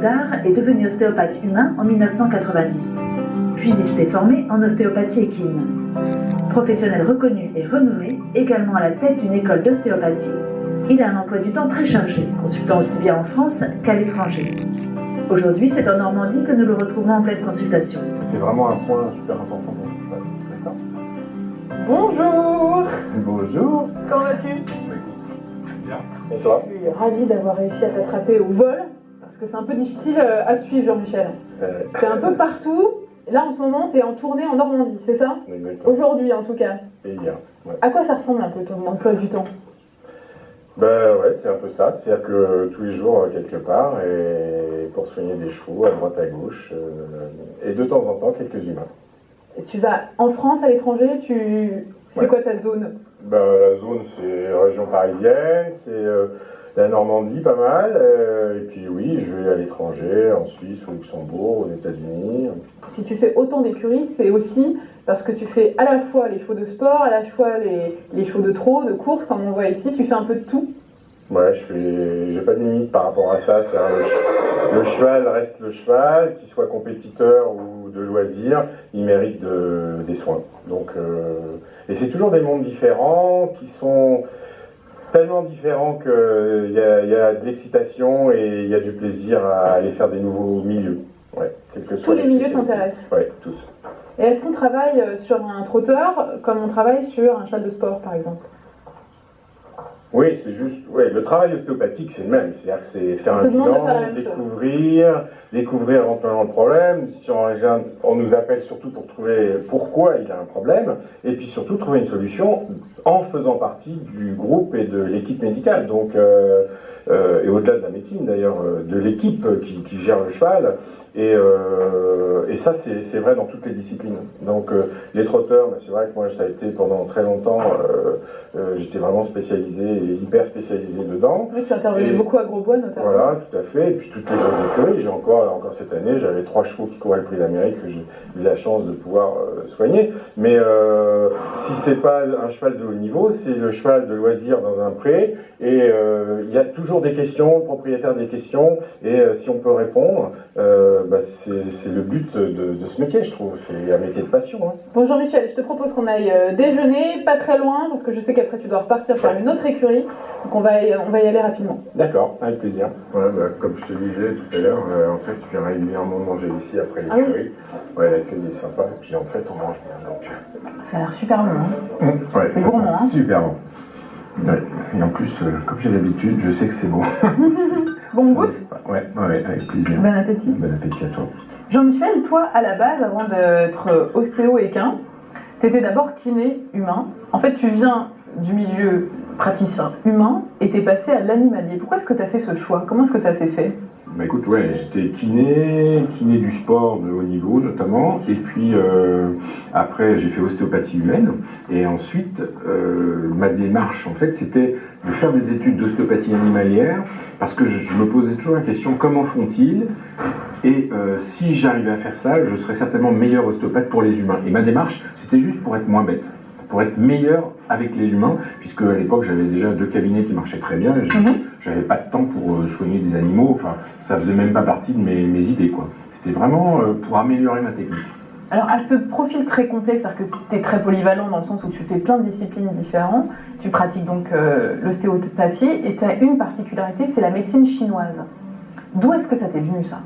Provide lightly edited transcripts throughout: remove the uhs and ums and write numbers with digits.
Boudard est devenu ostéopathe humain en 1990. Puis il s'est formé en ostéopathie équine. Professionnel reconnu et renommé, également à la tête d'une école d'ostéopathie, il a un emploi du temps très chargé, consultant aussi bien en France qu'à l'étranger. Aujourd'hui, c'est en Normandie que nous le retrouvons en pleine consultation. C'est vraiment un point super important pour le cheval. D'accord ? Bonjour. Bonjour. Comment vas-tu? Bien. Et toi? Je suis ravie d'avoir réussi à t'attraper au vol, parce que c'est un peu difficile à te suivre, Jean-Michel. T'es un peu partout, et là en ce moment t'es en tournée en Normandie, c'est ça? Exactement. Aujourd'hui en tout cas. Et hier, ouais. À quoi ça ressemble un peu ton emploi du temps? Ben ouais, c'est un peu ça. C'est-à-dire que tous les jours, quelque part, et pour soigner des chevaux à droite à gauche, et de temps en temps, quelques humains. Et tu vas en France, à l'étranger, c'est quoi ta zone? Ben, la zone, c'est région parisienne, c'est la Normandie, pas mal. Et puis oui, je vais à l'étranger, en Suisse, au Luxembourg, aux États-Unis. Si tu fais autant d'écuries, c'est aussi parce que tu fais à la fois les chevaux de sport, à la fois les chevaux de trot, de course, comme on voit ici, tu fais un peu de tout. Ouais, j'ai pas de limite par rapport à ça. Le cheval reste le cheval, qu'il soit compétiteur ou de loisir, il mérite des soins. Donc, et c'est toujours des mondes différents qui sont tellement différents qu'il y a de l'excitation et il y a du plaisir à aller faire des nouveaux milieux. Ouais, quel que soit Tous les milieux t'intéressent? Oui, tous. Et est-ce qu'on travaille sur un trotteur comme on travaille sur un cheval de sport par exemple? Oui, c'est juste. Ouais, le travail ostéopathique, c'est le même. C'est-à-dire que c'est faire un bilan, découvrir éventuellement le problème. Si on nous appelle surtout pour trouver pourquoi il a un problème, et puis surtout trouver une solution en faisant partie du groupe et de l'équipe médicale. Donc, et au-delà de la médecine d'ailleurs, de l'équipe qui gère le cheval. Et ça, c'est vrai dans toutes les disciplines. Donc, les trotteurs, c'est vrai que moi, ça a été pendant très longtemps, j'étais vraiment spécialisé et hyper spécialisé dedans. Oui, tu intervenais beaucoup à Grosbois notamment. Voilà, tout à fait. Et puis toutes les grosses écuries. J'ai encore cette année, j'avais 3 chevaux qui couraient le prix d'Amérique que j'ai eu la chance de pouvoir soigner. Mais si c'est pas un cheval de haut niveau, c'est le cheval de loisir dans un pré. Et il y a toujours des questions, le propriétaire des questions. Et si on peut répondre, c'est le but de ce métier, je trouve. C'est un métier de passion. Hein. Bon, Jean-Michel, je te propose qu'on aille déjeuner, pas très loin, parce que je sais qu'après tu dois repartir faire une autre écurie. Donc on va y aller rapidement. D'accord, avec plaisir. Voilà, comme je te disais tout à l'heure, en fait, tu viens régulièrement manger ici après l'écurie. Oui. Ouais, l'accueil est sympa. Et puis en fait, on mange bien. Donc... Ça a l'air super bon. Hein. Ouais, c'est gourmand. Hein. Super bon. Ouais. Et en plus, comme j'ai l'habitude, je sais que c'est bon. Bon goût? Ouais, avec plaisir. Bon appétit. Bon appétit à toi. Jean-Michel, toi, à la base, avant d'être ostéo-équin, tu étais d'abord kiné humain. En fait, tu viens du milieu praticien humain et tu es passé à l'animalier. Pourquoi est-ce que tu as fait ce choix? Comment est-ce que ça s'est fait? Bah écoute, ouais, j'étais kiné du sport de haut niveau notamment, et puis après j'ai fait ostéopathie humaine, et ensuite ma démarche en fait c'était de faire des études d'ostéopathie animalière, parce que je me posais toujours la question comment font-ils, et si j'arrivais à faire ça, je serais certainement meilleur ostéopathe pour les humains. Et ma démarche c'était juste pour être moins bête, pour être meilleur avec les humains, puisque à l'époque j'avais déjà 2 cabinets qui marchaient très bien, et j'avais pas de temps pour soigner des animaux, enfin ça faisait même pas partie de mes idées quoi. C'était vraiment pour améliorer ma technique. Alors à ce profil très complet, c'est-à-dire que tu es très polyvalent dans le sens où tu fais plein de disciplines différentes, tu pratiques donc l'ostéopathie, et tu as une particularité, c'est la médecine chinoise. D'où est-ce que ça t'est venu ça?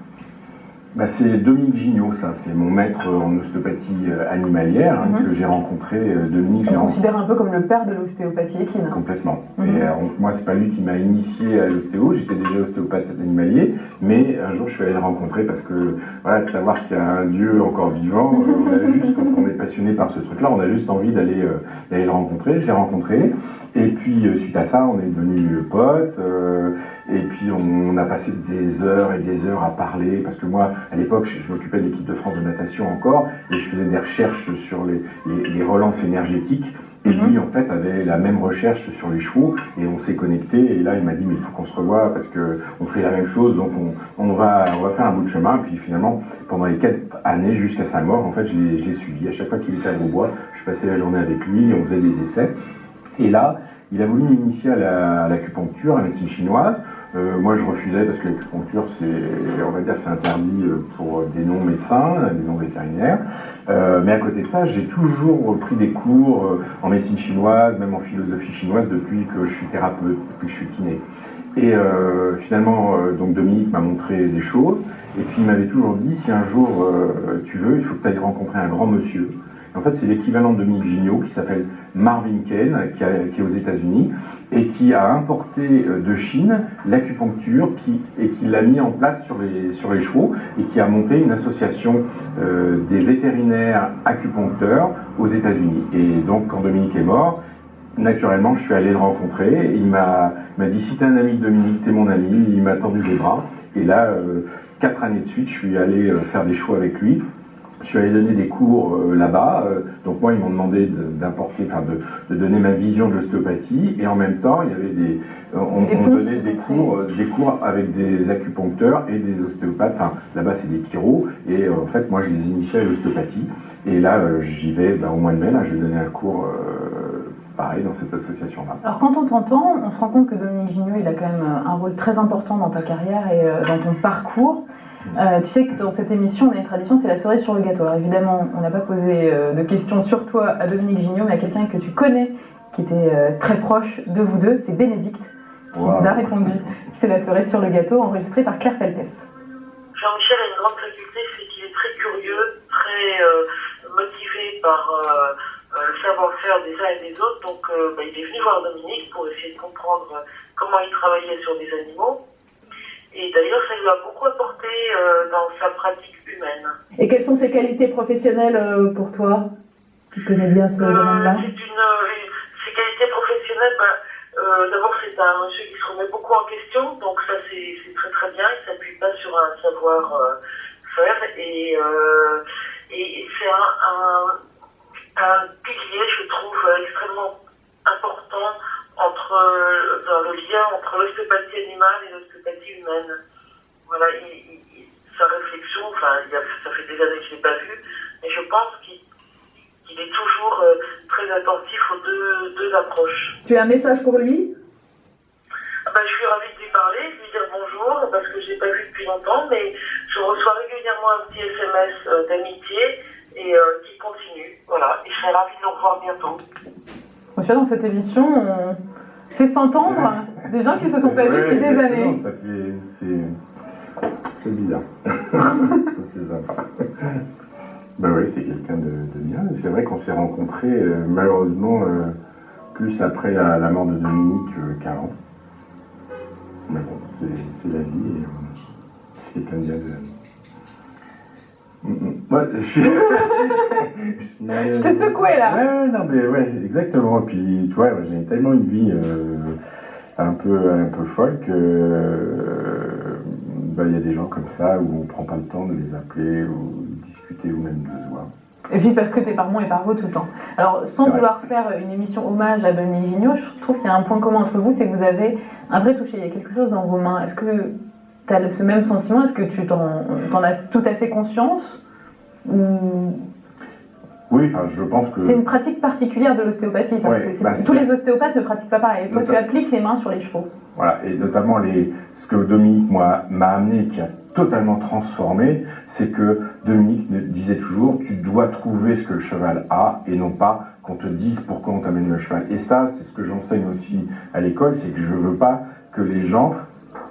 Bah, c'est Dominique Gignot, ça, c'est mon maître en ostéopathie animalière que j'ai rencontré. Dominique, on considère un peu comme le père de l'ostéopathie équine. Complètement. Et moi, c'est pas lui qui m'a initié à l'ostéo, j'étais déjà ostéopathe animalier, mais un jour je suis allé le rencontrer parce que, voilà, de savoir qu'il y a un Dieu encore vivant, on a juste, quand on est passionné par ce truc-là, on a juste envie d'aller le rencontrer. Je l'ai rencontré, et puis suite à ça, on est devenus potes, et puis on a passé des heures et des heures à parler, parce que moi, à l'époque, je m'occupais de l'équipe de France de natation encore, et je faisais des recherches sur les relances énergétiques. Et lui, en fait, avait la même recherche sur les chevaux, et on s'est connecté. Et là, il m'a dit, mais il faut qu'on se revoie parce que on fait la même chose, donc on va faire un bout de chemin. Et puis finalement, pendant les 4 années jusqu'à sa mort, en fait, je l'ai suivi. À chaque fois qu'il était à Grosbois, je passais la journée avec lui, on faisait des essais. Et là, il a voulu m'initier à l'acupuncture, à la médecine chinoise. Moi, je refusais parce que l'acupuncture, on va dire, c'est interdit pour des non-médecins, des non-vétérinaires. Mais à côté de ça, j'ai toujours pris des cours en médecine chinoise, même en philosophie chinoise, depuis que je suis thérapeute, depuis que je suis kiné. Et finalement, donc Dominique m'a montré des choses, et puis il m'avait toujours dit, si un jour tu veux, il faut que tu ailles rencontrer un grand monsieur. En fait, c'est l'équivalent de Dominique Gignot, qui s'appelle Marvin Kane, qui est aux États-Unis, et qui a importé de Chine l'acupuncture, et qui l'a mis en place sur les chevaux, et qui a monté une association des vétérinaires acupuncteurs aux États-Unis. Et donc, quand Dominique est mort, naturellement, je suis allé le rencontrer, et il m'a dit, si t'es un ami de Dominique, t'es mon ami. Il m'a tendu les bras, et là, 4 années de suite, je suis allé faire des chevaux avec lui. Je suis allé donner des cours là-bas, donc moi ils m'ont demandé de donner ma vision de l'ostéopathie, et en même temps il y avait on donnait des cours avec des acupuncteurs et des ostéopathes, enfin là-bas c'est des chiros, et en fait moi je les initiais à l'ostéopathie, et là j'y vais au mois de mai, là je vais donner un cours pareil dans cette association-là. Alors quand on t'entend, on se rend compte que Dominique Gignot il a quand même un rôle très important dans ta carrière et dans ton parcours. Tu sais que dans cette émission, on a une tradition, c'est la cerise sur le gâteau. Alors évidemment, on n'a pas posé de questions sur toi à Dominique Gignot, mais à quelqu'un que tu connais, qui était très proche de vous deux, c'est Bénédicte, qui nous a répondu. C'est la cerise sur le gâteau, enregistrée par Claire Feltès. Jean-Michel a une grande faculté, c'est qu'il est très curieux, très motivé par le savoir-faire des uns et des autres. Donc il est venu voir Dominique pour essayer de comprendre comment il travaillait sur des animaux. Et d'ailleurs, ça lui a beaucoup apporté dans sa pratique humaine. Et quelles sont ses qualités professionnelles pour toi? Tu connais bien ce domaine-là? Ses qualités professionnelles, d'abord c'est un monsieur qui se remet beaucoup en question, donc ça c'est très très bien, il ne s'appuie pas sur un savoir-faire, et c'est un pilier, je trouve, extrêmement important dans le lien entre l'ostéopathie animale et l'ostéopathie humaine. Voilà, sa réflexion, ça fait des années que je ne l'ai pas vu, mais je pense qu'il est toujours très attentif aux deux approches. Tu as un message pour lui? Je suis ravie de lui parler, de lui dire bonjour, parce que je ne l'ai pas vu depuis longtemps, mais je reçois régulièrement un petit SMS d'amitié et qui continue. Voilà, et je serai ravie de le revoir bientôt. Dans cette émission, on fait s'entendre des gens qui se sont pas vus depuis des années. C'est bizarre. C'est sympa. Oui, c'est quelqu'un de bien. C'est vrai qu'on s'est rencontrés malheureusement plus après la mort de Dominique qu'avant. Mais bon, c'est la vie et c'est quelqu'un de bien. Moi, je t'ai secoué là. Ouais, exactement. Et puis, tu vois, j'ai tellement une vie un peu folle que il y a des gens comme ça où on prend pas le temps de les appeler ou de discuter ou même de se voir. Et puis parce que t'es par moi et par vous tout le temps. Alors sans vouloir faire une émission hommage à Dominique Gignot, je trouve qu'il y a un point commun entre vous, c'est que vous avez un vrai toucher. Il y a quelque chose dans vos mains. Est-ce que tu as ce même sentiment? Est-ce que tu t'en as tout à fait conscience? Oui, je pense que... C'est une pratique particulière de l'ostéopathie. Tous les ostéopathes ne pratiquent pas pareil. Toi, tu appliques les mains sur les chevaux. Voilà, et notamment ce que Dominique m'a amené, qui a totalement transformé, c'est que Dominique disait toujours, tu dois trouver ce que le cheval a, et non pas qu'on te dise pourquoi on t'amène le cheval. Et ça, c'est ce que j'enseigne aussi à l'école, c'est que je veux pas que les gens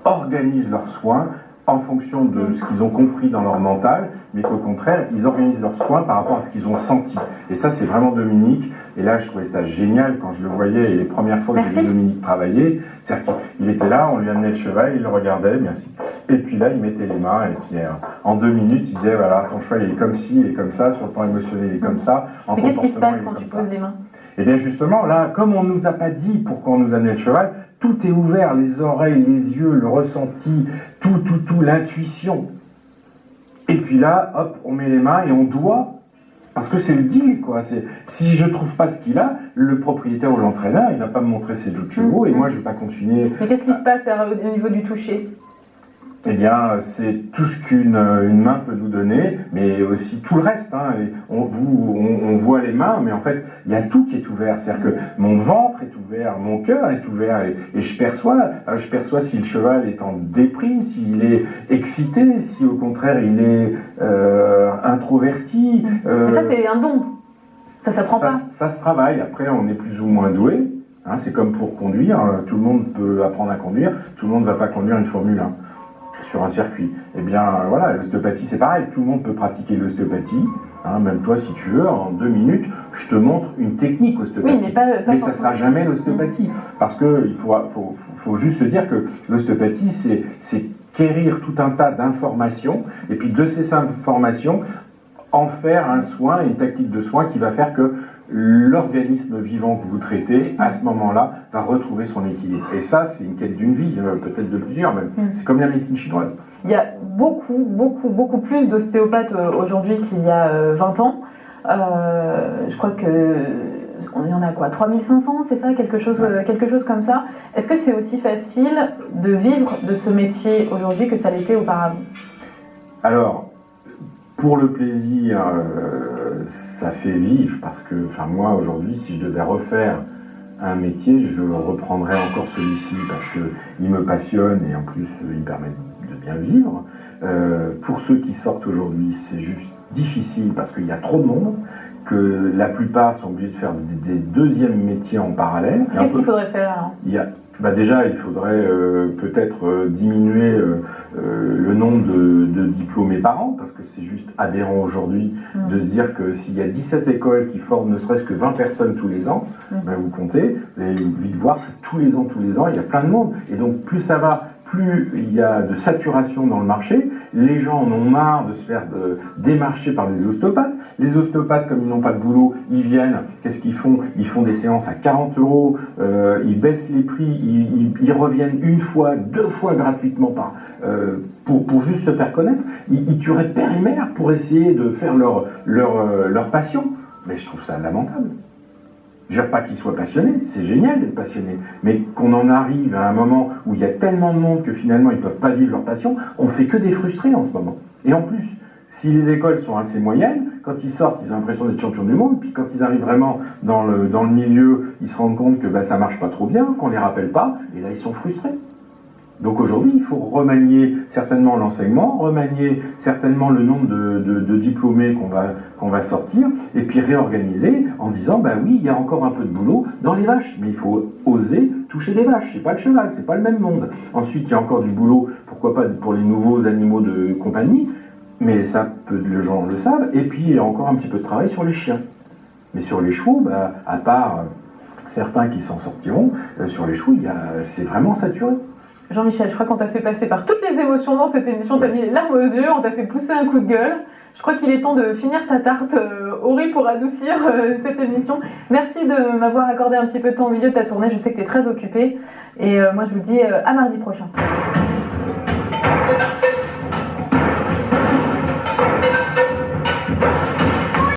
organisent leurs soins en fonction de ce qu'ils ont compris dans leur mental, mais qu'au contraire, ils organisent leurs soins par rapport à ce qu'ils ont senti. Et ça, c'est vraiment Dominique. Et là, je trouvais ça génial quand je le voyais. Et les premières fois que j'ai vu Dominique travailler, c'est-à-dire qu'il était là, on lui amenait le cheval, il le regardait, merci. Et puis là, il mettait les mains, et puis en 2 minutes, il disait, voilà, ton cheval, il est comme ci, il est comme ça, sur le plan émotionnel, il est comme ça. Mais qu'est-ce qui se passe quand tu poses les mains? Et bien justement, là, comme on ne nous a pas dit pourquoi on nous amenait le cheval, tout est ouvert, les oreilles, les yeux, le ressenti, tout, l'intuition. Et puis là, hop, on met les mains et on doit, parce que c'est le deal, quoi. Si je trouve pas ce qu'il a, le propriétaire ou l'entraîneur, il va pas me montrer ses joues de chevaux et moi je vais pas continuer. Mais qu'est-ce qui se passe au niveau du toucher? Eh bien, c'est tout ce qu'une main peut nous donner, mais aussi tout le reste. Hein. Et on voit les mains, mais en fait, il y a tout qui est ouvert. C'est-à-dire que mon ventre est ouvert, mon cœur est ouvert, et je perçois si le cheval est en déprime, s'il est excité, si au contraire il est introverti. Mais ça, c'est un don. Ça s'apprend pas. Ça se travaille. Après, on est plus ou moins doué. Hein. C'est comme pour conduire. Tout le monde peut apprendre à conduire. Tout le monde ne va pas conduire une Formule 1. Sur un circuit. Eh bien, voilà, l'ostéopathie, c'est pareil. Tout le monde peut pratiquer l'ostéopathie. Hein, même toi, si tu veux, en 2 minutes, je te montre une technique ostéopathique. Oui, mais ça ne sera jamais l'ostéopathie. Parce qu'il faut juste se dire que l'ostéopathie, c'est quérir tout un tas d'informations, et puis de ces informations, en faire un soin, une tactique de soin qui va faire que l'organisme vivant que vous traitez, à ce moment-là, va retrouver son équilibre. Et ça, c'est une quête d'une vie, peut-être de plusieurs même. C'est comme la médecine chinoise. Il y a beaucoup plus d'ostéopathes aujourd'hui qu'il y a 20 ans. Je crois que on y en a quoi, 3500, c'est ça, quelque chose comme ça. Est-ce que c'est aussi facile de vivre de ce métier aujourd'hui que ça l'était auparavant? Alors, pour le plaisir, ça fait vivre, parce que moi aujourd'hui, si je devais refaire un métier, je reprendrais encore celui-ci, parce qu'il me passionne et en plus il me permet de bien vivre. Pour ceux qui sortent aujourd'hui, c'est juste difficile parce qu'il y a trop de monde, que la plupart sont obligés de faire des deuxièmes métiers en parallèle. Qu'est-ce qu'il faudrait faire alors? Déjà, il faudrait peut-être diminuer le nombre de diplômés par an, parce que c'est juste aberrant aujourd'hui de se dire que s'il y a 17 écoles qui forment ne serait-ce que 20 personnes tous les ans, ben vous comptez, vous allez vite voir que tous les ans, il y a plein de monde. Et donc, plus ça va, plus il y a de saturation dans le marché, les gens en ont marre de se faire démarcher par des ostéopathes. Les ostéopathes, comme ils n'ont pas de boulot, ils viennent, qu'est-ce qu'ils font? Ils font des séances à 40 €, ils baissent les prix, ils reviennent 1 fois, 2 fois gratuitement pour juste se faire connaître. Ils tueraient père et mère pour essayer de faire leur passion. Mais je trouve ça lamentable. Je ne veux pas qu'ils soient passionnés, c'est génial d'être passionné, mais qu'on en arrive à un moment où il y a tellement de monde que finalement ils ne peuvent pas vivre leur passion, on ne fait que des frustrés en ce moment. Et en plus, si les écoles sont assez moyennes, quand ils sortent, ils ont l'impression d'être champions du monde, puis quand ils arrivent vraiment dans le milieu, ils se rendent compte que ça ne marche pas trop bien, qu'on ne les rappelle pas, et là ils sont frustrés. Donc aujourd'hui, il faut remanier certainement l'enseignement, remanier certainement le nombre de diplômés qu'on va sortir, et puis réorganiser en disant, oui, il y a encore un peu de boulot dans les vaches, mais il faut oser toucher les vaches, c'est pas le cheval, c'est pas le même monde. Ensuite, il y a encore du boulot, pourquoi pas pour les nouveaux animaux de compagnie, mais ça, peu de gens le savent, et puis il y a encore un petit peu de travail sur les chiens. Mais sur les chevaux, à part certains qui s'en sortiront, sur les chevaux, c'est vraiment saturé. Jean-Michel, je crois qu'on t'a fait passer par toutes les émotions dans cette émission, t'as mis les larmes aux yeux, on t'a fait pousser un coup de gueule. Je crois qu'il est temps de finir ta tarte au riz pour adoucir cette émission. Merci de m'avoir accordé un petit peu de temps au milieu de ta tournée, je sais que t'es très occupé. Et moi je vous dis à mardi prochain.